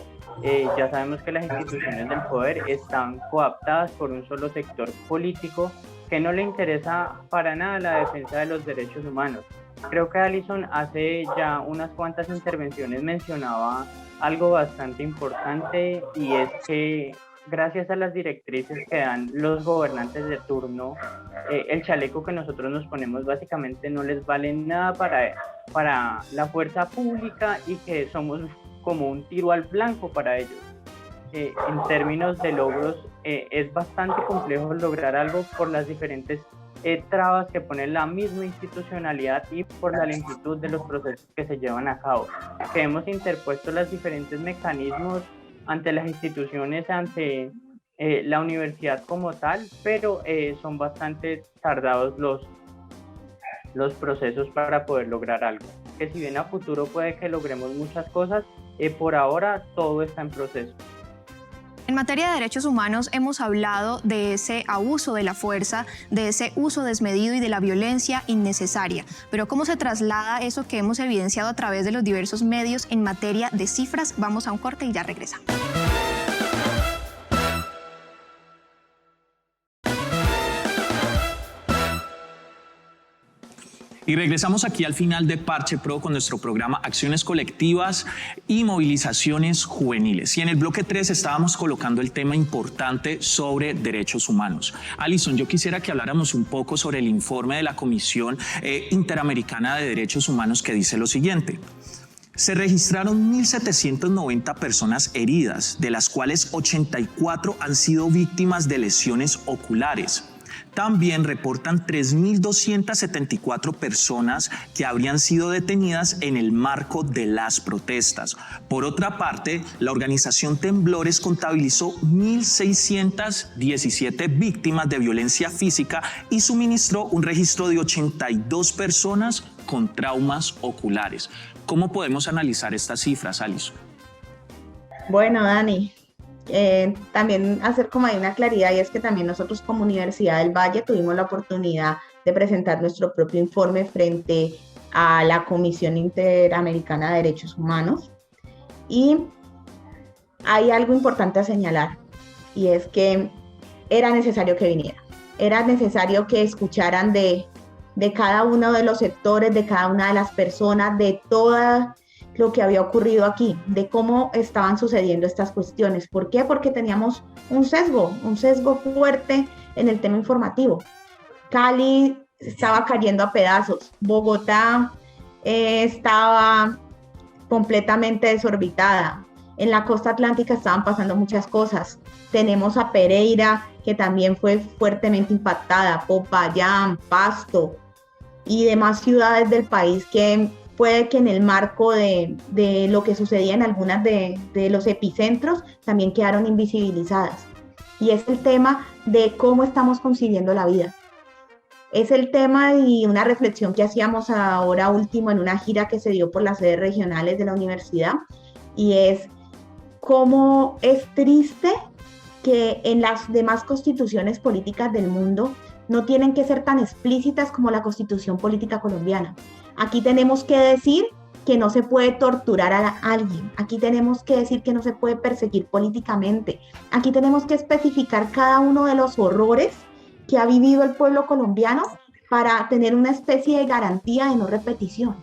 Speaker 5: Ya sabemos que las instituciones del poder están cooptadas por un solo sector político que no le interesa para nada la defensa de los derechos humanos. Creo que Alison hace ya unas cuantas intervenciones mencionaba algo bastante importante y es que gracias a las directrices que dan los gobernantes de turno, el chaleco que nosotros nos ponemos básicamente no les vale nada para la fuerza pública y que somos como un tiro al blanco para ellos. En términos de logros, es bastante complejo lograr algo por las diferentes trabas que pone la misma institucionalidad y por la lentitud de los procesos que se llevan a cabo. Que hemos interpuesto los diferentes mecanismos ante las instituciones, ante la universidad como tal, pero son bastante tardados los procesos para poder lograr algo. Que si bien a futuro puede que logremos muchas cosas, por ahora todo está en proceso.
Speaker 1: En materia de derechos humanos hemos hablado de ese abuso de la fuerza, de ese uso desmedido y de la violencia innecesaria. Pero ¿cómo se traslada eso que hemos evidenciado a través de los diversos medios en materia de cifras? Vamos a un corte y ya regresamos.
Speaker 2: Y regresamos aquí al final de Parche Pro con nuestro programa Acciones Colectivas y Movilizaciones Juveniles. Y en el bloque 3 estábamos colocando el tema importante sobre derechos humanos. Alison, yo quisiera que habláramos un poco sobre el informe de la Comisión Interamericana de Derechos Humanos que dice lo siguiente. Se registraron 1.790 personas heridas, de las cuales 84 han sido víctimas de lesiones oculares. También reportan 3.274 personas que habrían sido detenidas en el marco de las protestas. Por otra parte, la organización Temblores contabilizó 1.617 víctimas de violencia física y suministró un registro de 82 personas con traumas oculares. ¿Cómo podemos analizar estas cifras, Alison?
Speaker 4: Bueno, Dani, también hacer como hay una claridad, y es que también nosotros como Universidad del Valle tuvimos la oportunidad de presentar nuestro propio informe frente a la Comisión Interamericana de Derechos Humanos, y hay algo importante a señalar, y es que era necesario que viniera, era necesario que escucharan de cada uno de los sectores, de cada una de las personas, de toda lo que había ocurrido aquí, de cómo estaban sucediendo estas cuestiones. ¿Por qué? Porque teníamos un sesgo fuerte en el tema informativo. Cali estaba cayendo a pedazos, Bogotá estaba completamente desorbitada, en la costa atlántica estaban pasando muchas cosas. Tenemos a Pereira, que también fue fuertemente impactada, Popayán, Pasto y demás ciudades del país que puede que en el marco de lo que sucedía en algunas de los epicentros también quedaron invisibilizadas. Y es el tema de cómo estamos concibiendo la vida. Es el tema y una reflexión que hacíamos ahora último en una gira que se dio por las sedes regionales de la universidad, y es cómo es triste que en las demás constituciones políticas del mundo no tienen que ser tan explícitas como la Constitución Política Colombiana. Aquí tenemos que decir que no se puede torturar a alguien. Aquí tenemos que decir que no se puede perseguir políticamente. Aquí tenemos que especificar cada uno de los horrores que ha vivido el pueblo colombiano para tener una especie de garantía de no repetición.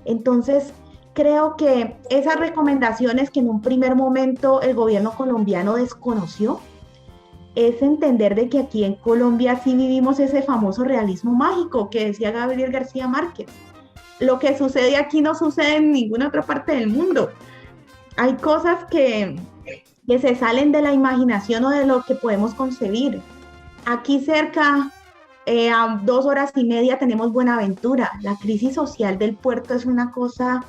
Speaker 4: Entonces, creo que esas recomendaciones que en un primer momento el gobierno colombiano desconoció, es entender de que aquí en Colombia sí vivimos ese famoso realismo mágico que decía Gabriel García Márquez. Lo que sucede aquí no sucede en ninguna otra parte del mundo. Hay cosas que se salen de la imaginación o de lo que podemos concebir. Aquí cerca, a 2 horas y media, tenemos Buenaventura. La crisis social del puerto es una cosa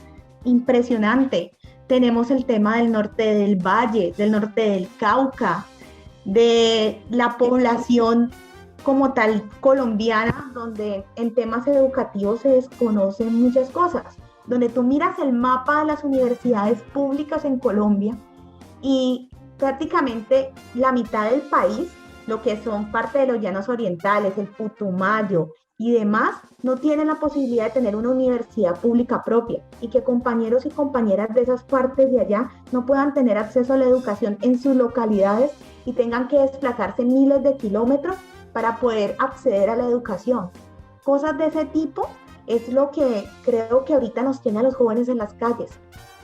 Speaker 4: impresionante. Tenemos el tema del norte del Valle, del norte del Cauca, de la población como tal colombiana, donde en temas educativos se desconocen muchas cosas, donde tú miras el mapa de las universidades públicas en Colombia y prácticamente la mitad del país, lo que son parte de los llanos orientales, el Putumayo y demás, no tienen la posibilidad de tener una universidad pública propia, y que compañeros y compañeras de esas partes de allá no puedan tener acceso a la educación en sus localidades y tengan que desplazarse miles de kilómetros para poder acceder a la educación. Cosas de ese tipo es lo que creo que ahorita nos tiene a los jóvenes en las calles,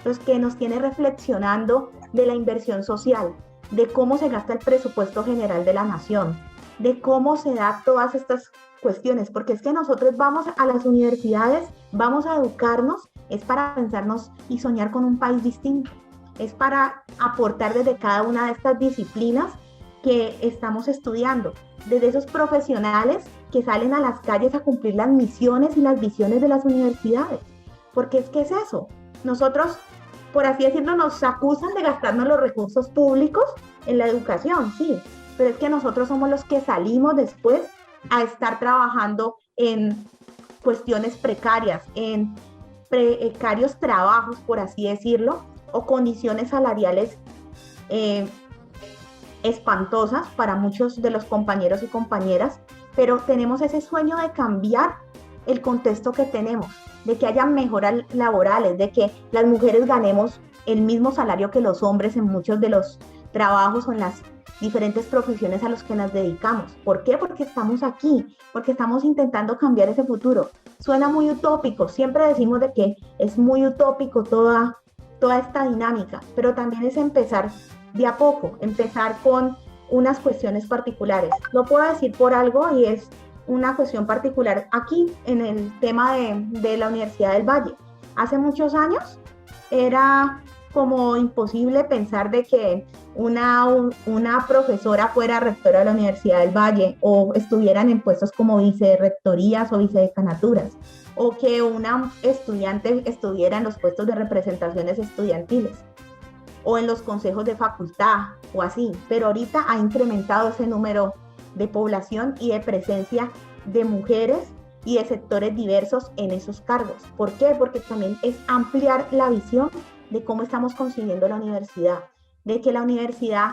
Speaker 4: los que nos tiene reflexionando de la inversión social, de cómo se gasta el presupuesto general de la nación, de cómo se da todas estas cuestiones, porque es que nosotros vamos a las universidades, vamos a educarnos, es para pensarnos y soñar con un país distinto, es para aportar desde cada una de estas disciplinas que estamos estudiando, desde esos profesionales que salen a las calles a cumplir las misiones y las visiones de las universidades. Porque es que es eso. Nosotros, por así decirlo, nos acusan de gastarnos los recursos públicos en la educación, sí, pero es que nosotros somos los que salimos después a estar trabajando en cuestiones precarias, en precarios trabajos, por así decirlo, o condiciones salariales espantosas para muchos de los compañeros y compañeras, pero tenemos ese sueño de cambiar el contexto que tenemos, de que haya mejoras laborales, de que las mujeres ganemos el mismo salario que los hombres en muchos de los trabajos o en las diferentes profesiones a los que nos dedicamos. ¿Por qué? Porque estamos aquí, porque estamos intentando cambiar ese futuro. Suena muy utópico, siempre decimos de que es muy utópico toda esta dinámica, pero también es empezar de a poco, empezar con unas cuestiones particulares. Lo puedo decir por algo y es una cuestión particular aquí en el tema de la Universidad del Valle. Hace muchos años era como imposible pensar de que una profesora fuera rectora de la Universidad del Valle o estuvieran en puestos como vicerrectorías o vicedecanaturas, o que una estudiante estuviera en los puestos de representaciones estudiantiles o en los consejos de facultad o así, pero ahorita ha incrementado ese número de población y de presencia de mujeres y de sectores diversos en esos cargos. ¿Por qué? Porque también es ampliar la visión de cómo estamos concibiendo la universidad, de que la universidad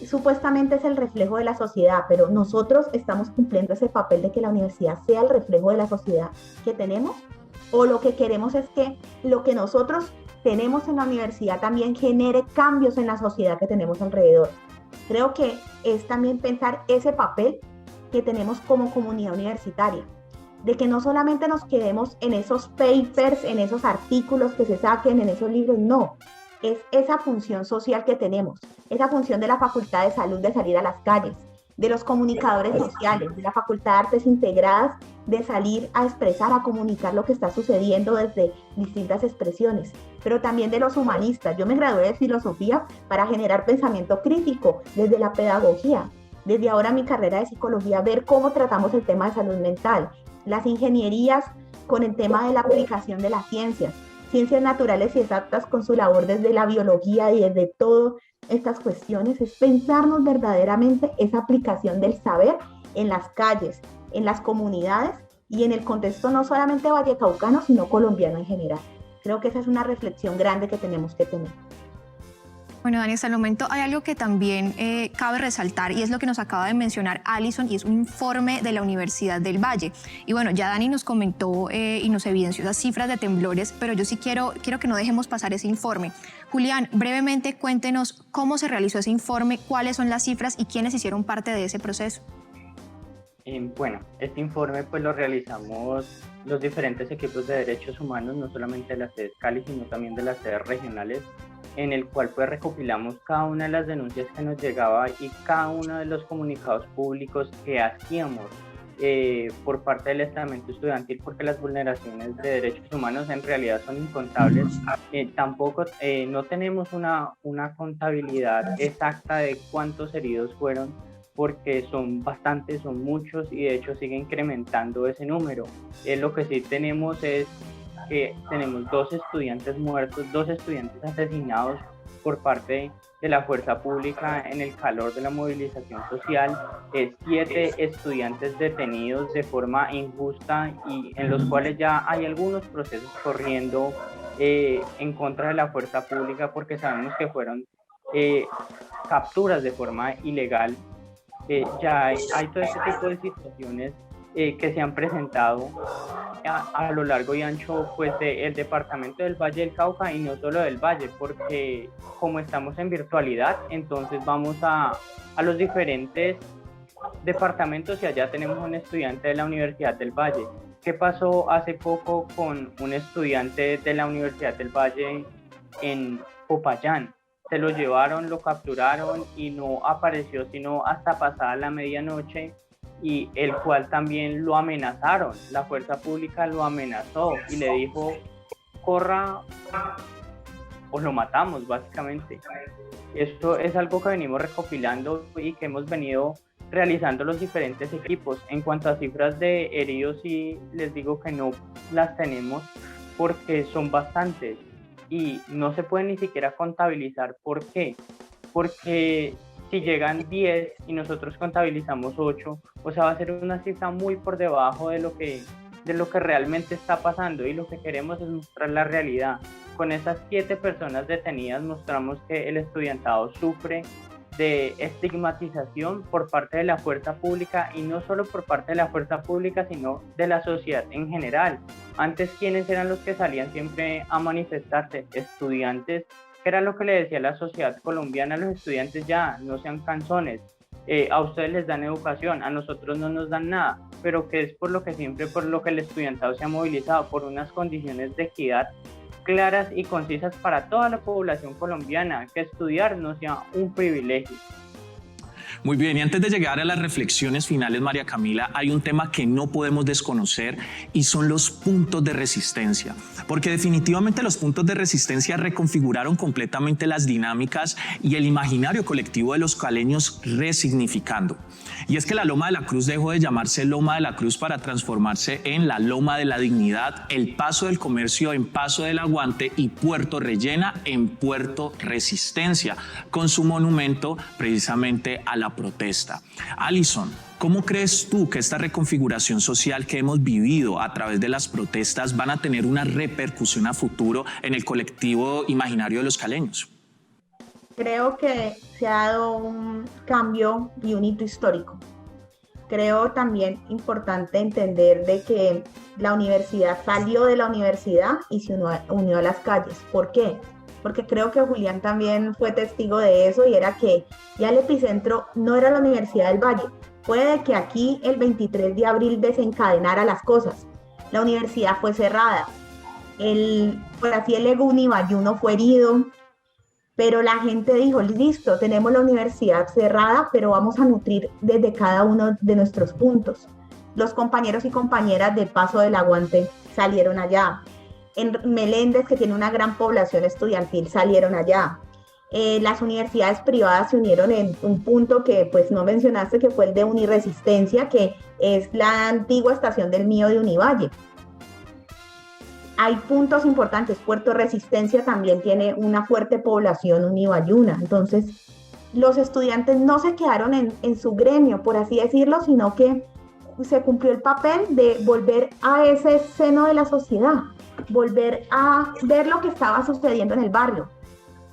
Speaker 4: supuestamente es el reflejo de la sociedad, pero nosotros estamos cumpliendo ese papel de que la universidad sea el reflejo de la sociedad que tenemos, o lo que queremos es que lo que nosotros tenemos en la universidad también genere cambios en la sociedad que tenemos alrededor. Creo que es también pensar ese papel que tenemos como comunidad universitaria, de que no solamente nos quedemos en esos papers, en esos artículos que se saquen, en esos libros, no, es esa función social que tenemos, esa función de la Facultad de Salud de salir a las calles, de los comunicadores sociales, de la Facultad de Artes Integradas, de salir a expresar, a comunicar lo que está sucediendo desde distintas expresiones, pero también de los humanistas. Yo me gradué de filosofía para generar pensamiento crítico desde la pedagogía, desde ahora mi carrera de psicología, ver cómo tratamos el tema de salud mental, las ingenierías con el tema de la aplicación de las ciencias naturales y exactas con su labor desde la biología y desde todas estas cuestiones, es pensarnos verdaderamente esa aplicación del saber en las calles, en las comunidades y en el contexto no solamente vallecaucano, sino colombiano en general. Creo que esa es una reflexión grande que tenemos que tener.
Speaker 1: Bueno, Dani, hasta el momento hay algo que también cabe resaltar y es lo que nos acaba de mencionar Alison, y es un informe de la Universidad del Valle. Y bueno, ya Dani nos comentó y nos evidenció esas cifras de temblores, pero yo sí quiero que no dejemos pasar ese informe. Julián, brevemente cuéntenos cómo se realizó ese informe, cuáles son las cifras y quiénes hicieron parte de ese proceso.
Speaker 5: Bueno, este informe pues lo realizamos los diferentes equipos de derechos humanos, no solamente de las sedes Cali, sino también de las sedes regionales, en el cual pues recopilamos cada una de las denuncias que nos llegaba y cada uno de los comunicados públicos que hacíamos por parte del estamento estudiantil, porque las vulneraciones de derechos humanos en realidad son incontables. Tampoco no tenemos una contabilidad exacta de cuántos heridos fueron, porque son bastantes, son muchos y de hecho sigue incrementando ese número. Lo que sí tenemos es que tenemos 2 estudiantes muertos, 2 estudiantes asesinados por parte de la fuerza pública en el calor de la movilización social, 7 estudiantes detenidos de forma injusta y en los cuales ya hay algunos procesos corriendo en contra de la fuerza pública, porque sabemos que fueron capturas de forma ilegal. Ya hay todo este tipo de situaciones que se han presentado a lo largo y ancho pues del departamento del Valle del Cauca, y no solo del Valle, porque como estamos en virtualidad, entonces vamos a los diferentes departamentos y allá tenemos un estudiante de la Universidad del Valle. ¿Qué pasó hace poco con un estudiante de la Universidad del Valle en Popayán? Se lo llevaron, lo capturaron y no apareció sino hasta pasada la medianoche, y el cual también lo amenazaron, la fuerza pública lo amenazó y le dijo: corra o lo matamos básicamente. Esto es algo que venimos recopilando y que hemos venido realizando los diferentes equipos. En cuanto a cifras de heridos, sí les digo que no las tenemos porque son bastantes y no se pueden ni siquiera contabilizar. ¿Por qué? Porque si llegan 10 y nosotros contabilizamos 8, o sea, va a ser una cifra muy por debajo de lo que realmente está pasando, y lo que queremos es mostrar la realidad. Con esas 7 personas detenidas mostramos que el estudiantado sufre de estigmatización por parte de la fuerza pública, y no solo por parte de la fuerza pública, sino de la sociedad en general. Antes, ¿quiénes eran los que salían siempre a manifestarse? Estudiantes, que era lo que le decía la sociedad colombiana a los estudiantes: ya, no sean canzones, a ustedes les dan educación, a nosotros no nos dan nada, pero que es por lo que el estudiantado se ha movilizado, por unas condiciones de equidad claras y concisas para toda la población colombiana, que estudiar no sea un privilegio.
Speaker 2: Muy bien, y antes de llegar a las reflexiones finales, María Camila, hay un tema que no podemos desconocer y son los puntos de resistencia, porque definitivamente los puntos de resistencia reconfiguraron completamente las dinámicas y el imaginario colectivo de los caleños, resignificando. Y es que la Loma de la Cruz dejó de llamarse Loma de la Cruz para transformarse en la Loma de la Dignidad, el Paso del Comercio en Paso del Aguante y Puerto Rellena en Puerto Resistencia, con su monumento precisamente a la protesta. Alison, ¿cómo crees tú que esta reconfiguración social que hemos vivido a través de las protestas van a tener una repercusión a futuro en el colectivo imaginario de los caleños?
Speaker 4: Creo que se ha dado un cambio y un hito histórico. Creo también importante entender de que la universidad salió de la universidad y se unió a las calles. ¿Por qué? Porque creo que Julián también fue testigo de eso, y era que ya el epicentro no era la Universidad del Valle. Puede que aquí el 23 de abril desencadenara las cosas. La universidad fue cerrada. Por así el ego univalluno fue herido, pero la gente dijo: listo, tenemos la universidad cerrada, pero vamos a nutrir desde cada uno de nuestros puntos. Los compañeros y compañeras del Paso del Aguante salieron allá. En Meléndez, que tiene una gran población estudiantil, salieron allá. Las universidades privadas se unieron en un punto que pues no mencionaste, que fue el de Uniresistencia, que es la antigua estación del Mío de Univalle. Hay puntos importantes. Puerto Resistencia también tiene una fuerte población univalluna. Entonces, los estudiantes no se quedaron en su gremio, por así decirlo, sino que se cumplió el papel de volver a ese seno de la sociedad, volver a ver lo que estaba sucediendo en el barrio,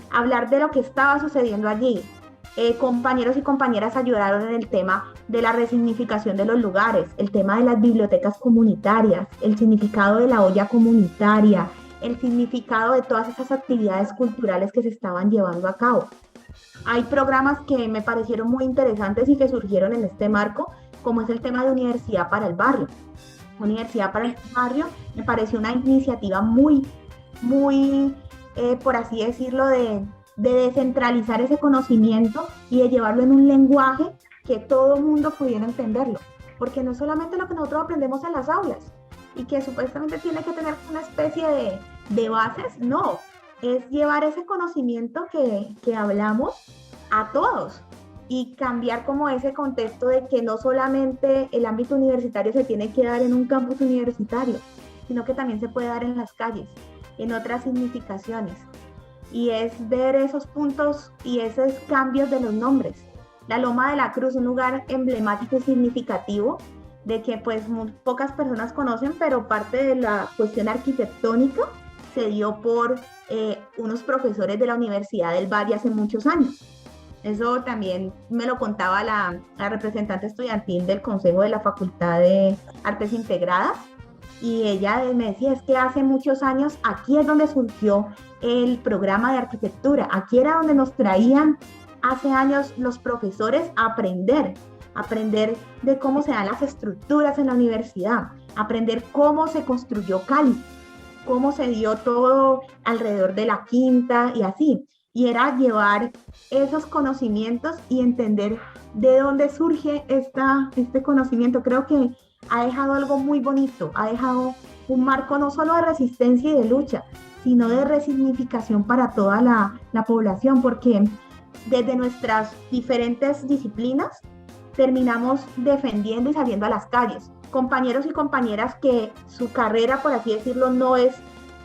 Speaker 4: hablar de lo que estaba sucediendo allí. Compañeros y compañeras ayudaron en el tema de la resignificación de los lugares, el tema de las bibliotecas comunitarias, el significado de la olla comunitaria, el significado de todas esas actividades culturales que se estaban llevando a cabo. Hay programas que me parecieron muy interesantes y que surgieron en este marco, como es el tema de Universidad para el Barrio. Universidad para el Barrio me pareció una iniciativa muy, por así decirlo, de descentralizar ese conocimiento y de llevarlo en un lenguaje que todo el mundo pudiera entenderlo, porque no solamente lo que nosotros aprendemos en las aulas y que supuestamente tiene que tener una especie de bases, no, es llevar ese conocimiento que hablamos a todos y cambiar como ese contexto de que no solamente el ámbito universitario se tiene que dar en un campus universitario, sino que también se puede dar en las calles, en otras significaciones. Y es ver esos puntos y esos cambios de los nombres. La Loma de la Cruz, un lugar emblemático y significativo de que pues muy pocas personas conocen, pero parte de la cuestión arquitectónica se dio por unos profesores de la Universidad del Valle hace muchos años. Eso también me lo contaba la representante estudiantil del Consejo de la Facultad de Artes Integradas, y ella me decía: es que hace muchos años aquí es donde surgió el programa de arquitectura, aquí era donde nos traían hace años los profesores a aprender de cómo se dan las estructuras en la universidad, aprender cómo se construyó Cali, cómo se dio todo alrededor de la quinta y así. Y era llevar esos conocimientos y entender de dónde surge este conocimiento. Creo que ha dejado algo muy bonito, ha dejado un marco no solo de resistencia y de lucha, sino de resignificación para toda la población, porque desde nuestras diferentes disciplinas terminamos defendiendo y saliendo a las calles. Compañeros y compañeras que su carrera, por así decirlo, no es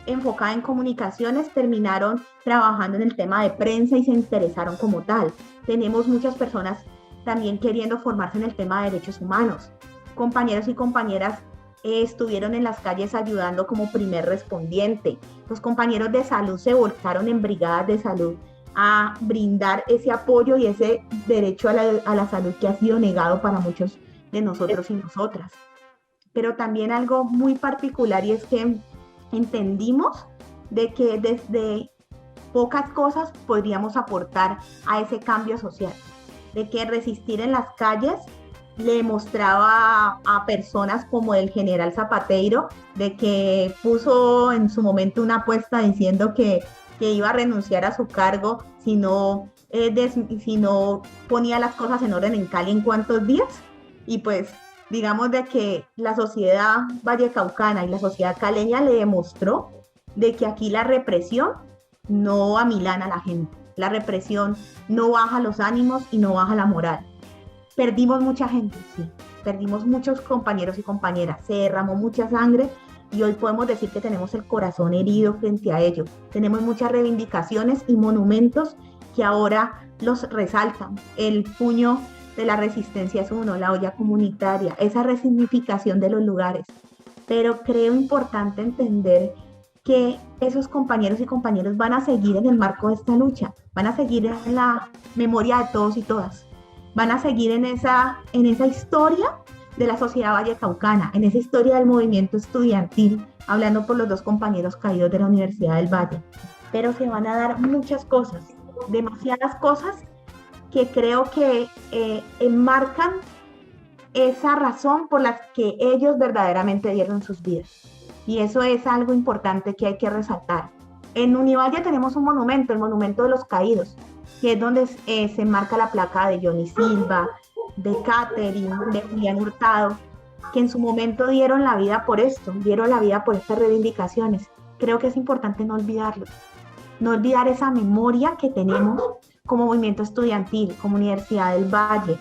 Speaker 4: enfocada en comunicaciones, terminaron trabajando en el tema de prensa y se interesaron como tal. Tenemos muchas personas también queriendo formarse en el tema de derechos humanos. Compañeros y compañeras estuvieron en las calles ayudando como primer respondiente. Los compañeros de salud se volcaron en brigadas de salud a brindar ese apoyo y ese derecho a la salud que ha sido negado para muchos de nosotros y nosotras. Pero también algo muy particular, y es que entendimos de que desde pocas cosas podríamos aportar a ese cambio social, de que resistir en las calles le mostraba a personas como el general Zapateiro, de que puso en su momento una apuesta diciendo que iba a renunciar a su cargo si no ponía las cosas en orden en Cali en cuántos días. Y pues digamos de que la sociedad vallecaucana y la sociedad caleña le demostró de que aquí la represión no amilana a la gente, la represión no baja los ánimos y no baja la moral. Perdimos mucha gente, sí, perdimos muchos compañeros y compañeras, se derramó mucha sangre y hoy podemos decir que tenemos el corazón herido frente a ello. Tenemos muchas reivindicaciones y monumentos que ahora los resaltan. El puño de la resistencia es uno, la olla comunitaria, esa resignificación de los lugares. Pero creo importante entender que esos compañeros y compañeras van a seguir en el marco de esta lucha, van a seguir en la memoria de todos y todas, van a seguir en esa historia de la sociedad vallecaucana, en esa historia del movimiento estudiantil, hablando por los dos compañeros caídos de la Universidad del Valle. Pero se van a dar muchas cosas, demasiadas cosas que creo que enmarcan esa razón por la que ellos verdaderamente dieron sus vidas. Y eso es algo importante que hay que resaltar. En Univalle tenemos un monumento, el Monumento de los Caídos, que es donde se enmarca la placa de Johnny Silva, de Catherine, de Julián Hurtado, que en su momento dieron la vida por esto, dieron la vida por estas reivindicaciones. Creo que es importante no olvidarlo, no olvidar esa memoria que tenemos como movimiento estudiantil, como Universidad del Valle,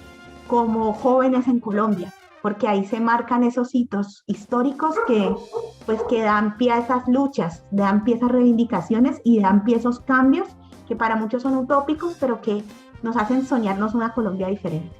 Speaker 4: como jóvenes en Colombia, porque ahí se marcan esos hitos históricos que dan pie a esas luchas, dan pie a esas reivindicaciones y dan pie a esos cambios que para muchos son utópicos, pero que nos hacen soñarnos una Colombia diferente.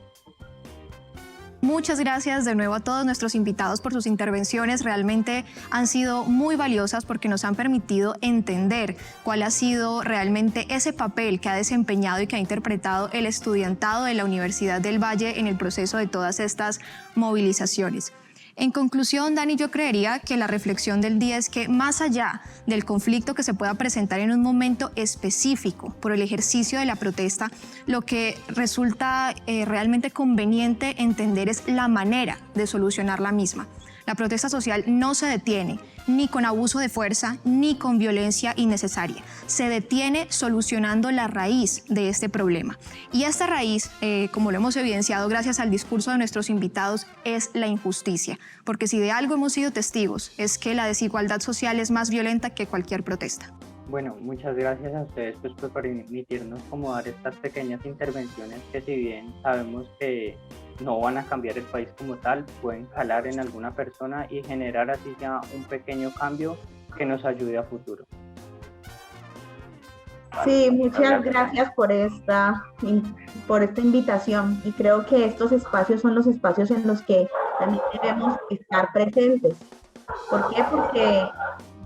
Speaker 1: Muchas gracias de nuevo a todos nuestros invitados por sus intervenciones. Realmente han sido muy valiosas porque nos han permitido entender cuál ha sido realmente ese papel que ha desempeñado y que ha interpretado el estudiantado de la Universidad del Valle en el proceso de todas estas movilizaciones. En conclusión, Dani, yo creería que la reflexión del día es que más allá del conflicto que se pueda presentar en un momento específico por el ejercicio de la protesta, lo que resulta realmente conveniente entender es la manera de solucionar la misma. La protesta social no se detiene ni con abuso de fuerza ni con violencia innecesaria. Se detiene solucionando la raíz de este problema. Y esta raíz, como lo hemos evidenciado gracias al discurso de nuestros invitados, es la injusticia. Porque si de algo hemos sido testigos, es que la desigualdad social es más violenta que cualquier protesta.
Speaker 5: Bueno, muchas gracias a ustedes pues, por permitirnos como dar estas pequeñas intervenciones que, si bien sabemos que no van a cambiar el país como tal, pueden calar en alguna persona y generar así ya un pequeño cambio que nos ayude a futuro.
Speaker 4: Sí, muchas gracias por esta invitación, y creo que estos espacios son los espacios en los que también debemos estar presentes. ¿Por qué? Porque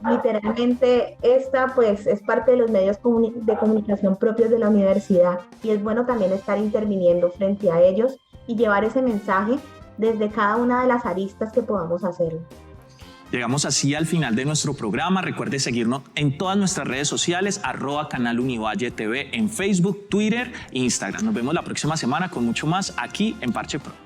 Speaker 4: literalmente esta pues es parte de los medios de comunicación propios de la universidad, y es bueno también estar interviniendo frente a ellos y llevar ese mensaje desde cada una de las aristas que podamos hacerlo.
Speaker 2: Llegamos así al final de nuestro programa. Recuerde seguirnos en todas nuestras redes sociales, @Canal Univalle TV en Facebook, Twitter e Instagram. Nos vemos la próxima semana con mucho más aquí en Parche Pro.